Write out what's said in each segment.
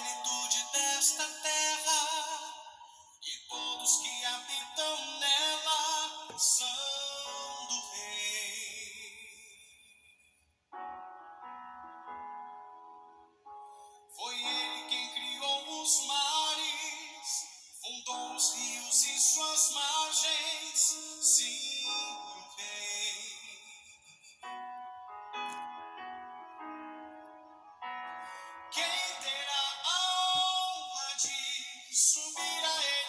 plenitude desta terra, e todos que habitam nela são do Rei. Foi Ele quem criou os mares, fundou os rios e suas margens, sim, o Rei. Quem terá a honra de subir a Ele?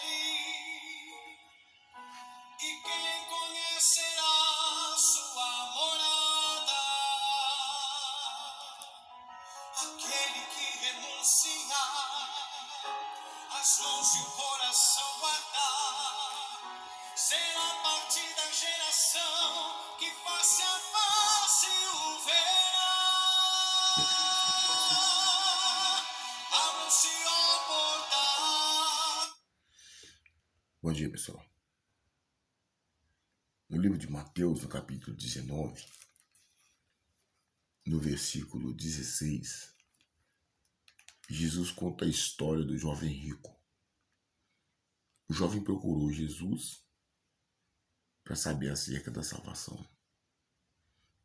E quem conhecerá sua morada? Aquele que renuncia as mãos e o coração guardar, será parte da geração que face a face o verá. Abram-se, ó portal. Bom dia, pessoal. No livro de Mateus, no capítulo 19, no versículo 16, Jesus conta a história do jovem rico. O jovem procurou Jesus para saber acerca da salvação.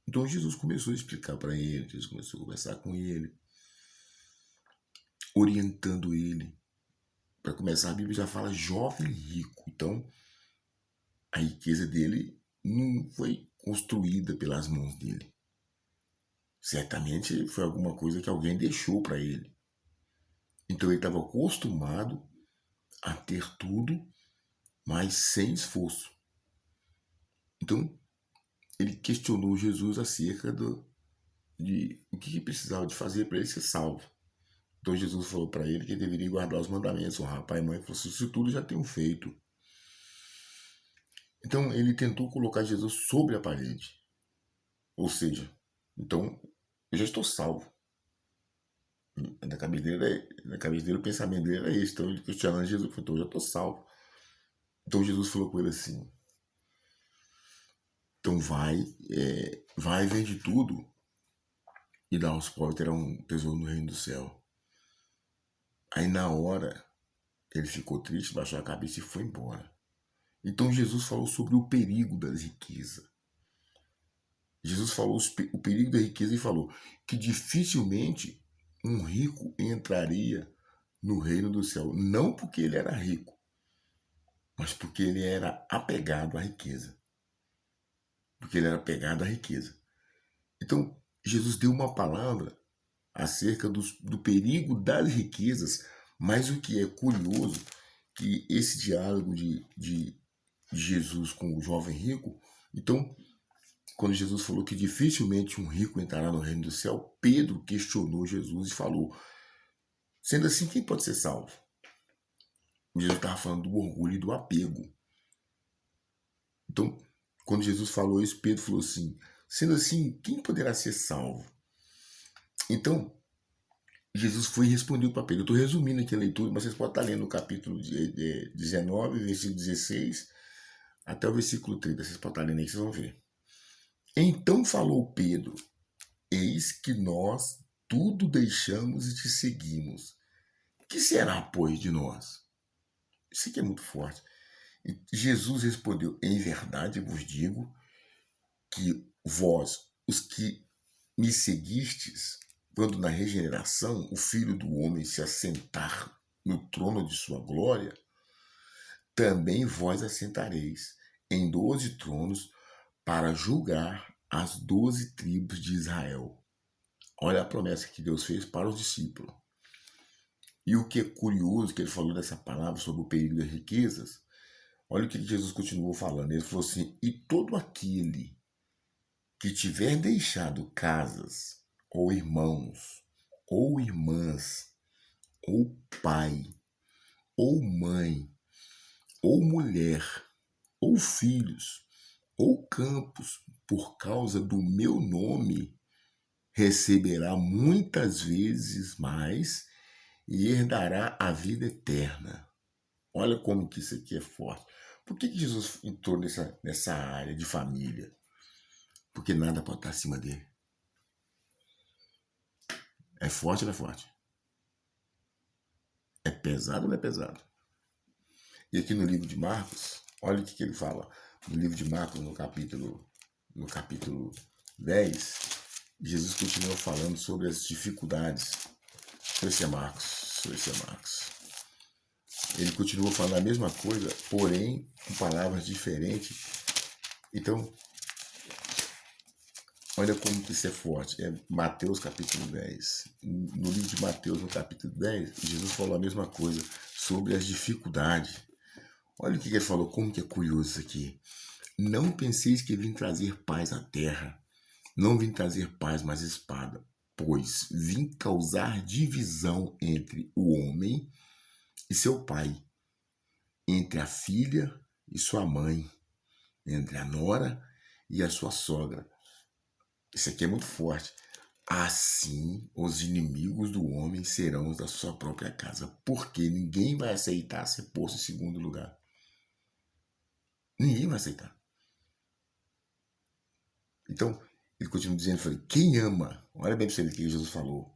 Então Jesus começou a explicar para ele, Jesus começou a conversar com ele, orientando ele. Para começar, a Bíblia já fala jovem rico. Então, a riqueza dele não foi construída pelas mãos dele. Certamente foi alguma coisa que alguém deixou para ele. Então ele estava acostumado a ter tudo, mas sem esforço. Então ele questionou Jesus acerca de o que precisava de fazer para ele ser salvo. Então Jesus falou para ele que ele deveria guardar os mandamentos, honrar pai e mãe. Ele falou assim: isso tudo já tenho feito. Então ele tentou colocar Jesus sobre a parede. Ou seja, então eu já estou salvo. Na cabeça dele, o pensamento dele era esse. Então ele questionando Jesus, falou: então eu já estou salvo. Então Jesus falou com ele assim: então vai, vende tudo e dá aos pobres, terá um tesouro no reino do céu. Aí na hora ele ficou triste, baixou a cabeça e foi embora. Então Jesus falou sobre o perigo das riquezas. Jesus falou o perigo da riqueza e falou que dificilmente um rico entraria no reino do céu. Não porque ele era rico, mas porque ele era apegado à riqueza. Porque ele era apegado à riqueza. Então, Jesus deu uma palavra acerca do perigo das riquezas, mas o que é curioso, que esse diálogo de Jesus com o jovem rico, então, quando Jesus falou que dificilmente um rico entrará no reino do céu, Pedro questionou Jesus e falou: sendo assim, quem pode ser salvo? Jesus estava falando do orgulho e do apego. Então, quando Jesus falou isso, Pedro falou assim: sendo assim, quem poderá ser salvo? Então, Jesus foi e respondeu para Pedro. Eu estou resumindo aqui a leitura, mas vocês podem estar lendo o capítulo 19, versículo 16, até o versículo 30. Vocês podem estar lendo aí que vocês vão ver. Então falou Pedro: eis que nós tudo deixamos e te seguimos. Que será, pois, de nós? Isso aqui é muito forte. E Jesus respondeu: em verdade vos digo que vós, os que me seguistes, quando na regeneração o Filho do Homem se assentar no trono de sua glória, também vós assentareis em 12 tronos para julgar as 12 tribos de Israel. Olha a promessa que Deus fez para os discípulos. E o que é curioso que ele falou dessa palavra sobre o perigo das riquezas, olha o que Jesus continuou falando. Ele falou assim: e todo aquele que tiver deixado casas, ou irmãos, ou irmãs, ou pai, ou mãe, ou mulher, ou filhos, ou campos, por causa do meu nome, receberá muitas vezes mais e herdará a vida eterna. Olha como que isso aqui é forte. Por que Jesus entrou nessa área de família? Porque nada pode estar acima dele. É forte ou não é forte? É pesado ou não é pesado? E aqui no livro de Marcos, olha o que ele fala. No livro de Marcos, no capítulo 10, Jesus continua falando sobre as dificuldades. Deixa eu ver se é Marcos. Ele continua falando a mesma coisa, porém com palavras diferentes. Então, olha como que isso é forte. É Mateus capítulo 10. No livro de Mateus, no capítulo 10, Jesus falou a mesma coisa sobre as dificuldades. Olha o que ele falou, como que é curioso isso aqui. Não penseis que vim trazer paz à terra. Não vim trazer paz, mas espada. Pois vim causar divisão entre o homem e seu pai, entre a filha e sua mãe, entre a nora e a sua sogra. Isso aqui é muito forte. Assim, os inimigos do homem serão os da sua própria casa, porque ninguém vai aceitar ser posto em segundo lugar. Ninguém vai aceitar. Então, ele continua dizendo, quem ama, olha bem para você ver o que Jesus falou,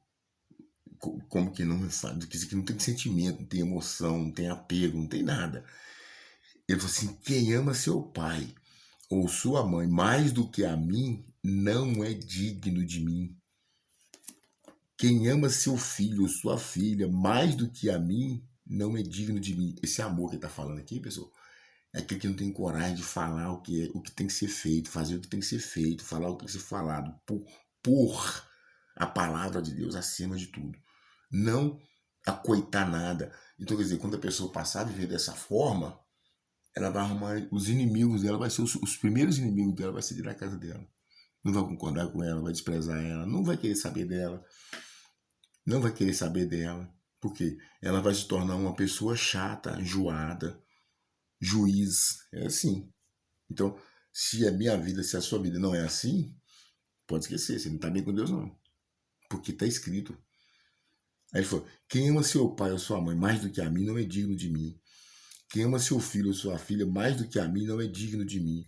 como que não faz, que isso aqui não tem sentimento, não tem emoção, não tem apego, não tem nada. Ele falou assim, quem ama seu pai ou sua mãe mais do que a mim, não é digno de mim. Quem ama seu filho ou sua filha mais do que a mim, não é digno de mim. Esse amor que ele está falando aqui, pessoal, é aquele que não tem coragem de falar o que tem que ser feito, fazer o que tem que ser feito, falar o que tem que ser falado, por a palavra de Deus acima de tudo. Não acoitar nada. Então, quer dizer, quando a pessoa passar a viver dessa forma, ela vai arrumar os inimigos dela, vai ser os primeiros inimigos dela, vai ser na casa dela. Não vai concordar com ela, vai desprezar ela, não vai querer saber dela. Não vai querer saber dela. Por quê? Ela vai se tornar uma pessoa chata, enjoada, juiz. É assim. Então, se a minha vida, se a sua vida não é assim, pode esquecer, você não está bem com Deus, não. Porque está escrito. Aí ele falou, quem ama seu pai ou sua mãe mais do que a mim não é digno de mim. Quem ama seu filho ou sua filha mais do que a mim não é digno de mim.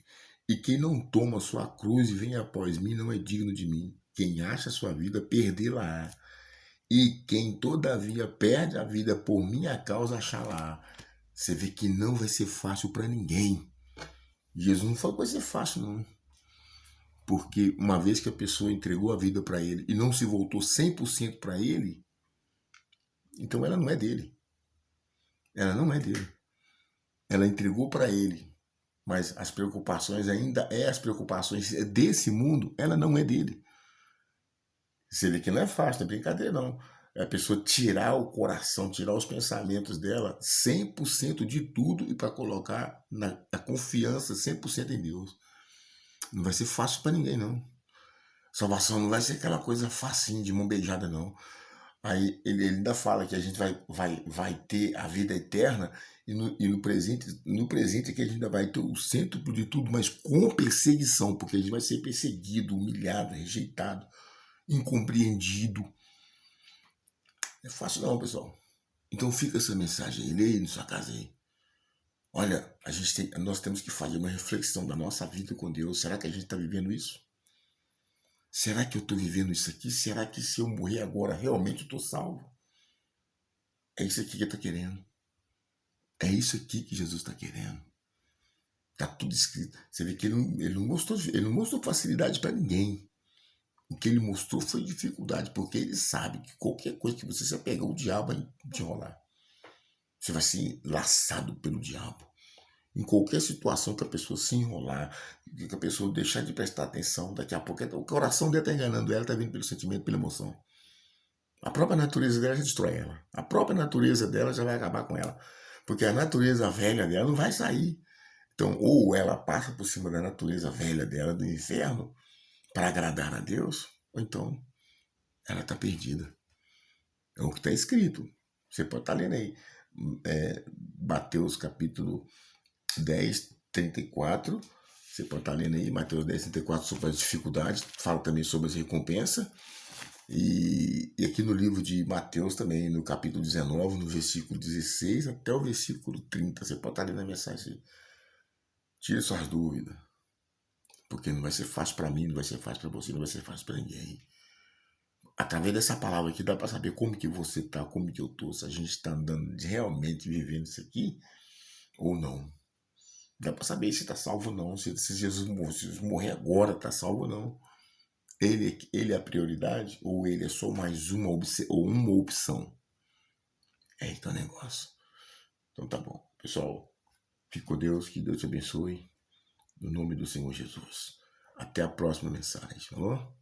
E quem não toma sua cruz e vem após mim não é digno de mim. Quem acha sua vida, perdê-la-á. E quem todavia perde a vida por minha causa, achará. Você vê que não vai ser fácil para ninguém. Jesus não falou que vai ser fácil, não. Porque uma vez que a pessoa entregou a vida para ele e não se voltou 100% para ele, então ela não é dele. Ela não é dele. Ela entregou para ele, mas as preocupações ainda as preocupações desse mundo, ela não é dele. Você vê que não é fácil, não é brincadeira não. A pessoa tirar o coração, tirar os pensamentos dela 100% de tudo e para colocar a confiança 100% em Deus. Não vai ser fácil para ninguém, não. Salvação não vai ser aquela coisa facinho, de mão beijada, não. Aí ele ainda fala que a gente vai ter a vida eterna e no presente é que a gente ainda vai ter o centro de tudo, mas com perseguição, porque a gente vai ser perseguido, humilhado, rejeitado, incompreendido. Não é fácil não, pessoal. Então fica essa mensagem aí, leia na sua casa aí. Olha, nós temos que fazer uma reflexão da nossa vida com Deus. Será que a gente está vivendo isso? Será que eu estou vivendo isso aqui? Será que se eu morrer agora, realmente eu estou salvo? É isso aqui que ele está querendo. É isso aqui que Jesus está querendo. Está tudo escrito. Você vê que ele não mostrou facilidade para ninguém. O que ele mostrou foi dificuldade, porque ele sabe que qualquer coisa que você se apegar, o diabo vai te enrolar. Você vai ser laçado pelo diabo. Em qualquer situação que a pessoa se enrolar, que a pessoa deixar de prestar atenção, daqui a pouco o coração dela está enganando ela, está vindo pelo sentimento, pela emoção. A própria natureza dela já destrói ela. A própria natureza dela já vai acabar com ela. Porque a natureza velha dela não vai sair. Então, ou ela passa por cima da natureza velha dela, do inferno, para agradar a Deus, ou então ela está perdida. É o que está escrito. Você pode estar lendo aí. Mateus capítulo 10, 34. Você pode estar lendo aí, Mateus 10, 34, sobre as dificuldades. Fala também sobre as recompensas. E aqui no livro de Mateus também, no capítulo 19, no versículo 16 até o versículo 30. Você pode estar lendo a mensagem. Tire suas dúvidas. Porque não vai ser fácil para mim, não vai ser fácil para você, não vai ser fácil para ninguém. através dessa palavra aqui, dá para saber como que você tá, como que eu tô, se a gente está andando realmente vivendo isso aqui ou não. Dá para saber se está salvo ou não, se Jesus morrer agora está salvo ou não. Ele é a prioridade ou ele é só mais uma opção? É, então é negócio. Então tá bom. Pessoal, fique com Deus, que Deus te abençoe. No nome do Senhor Jesus. Até a próxima mensagem, falou?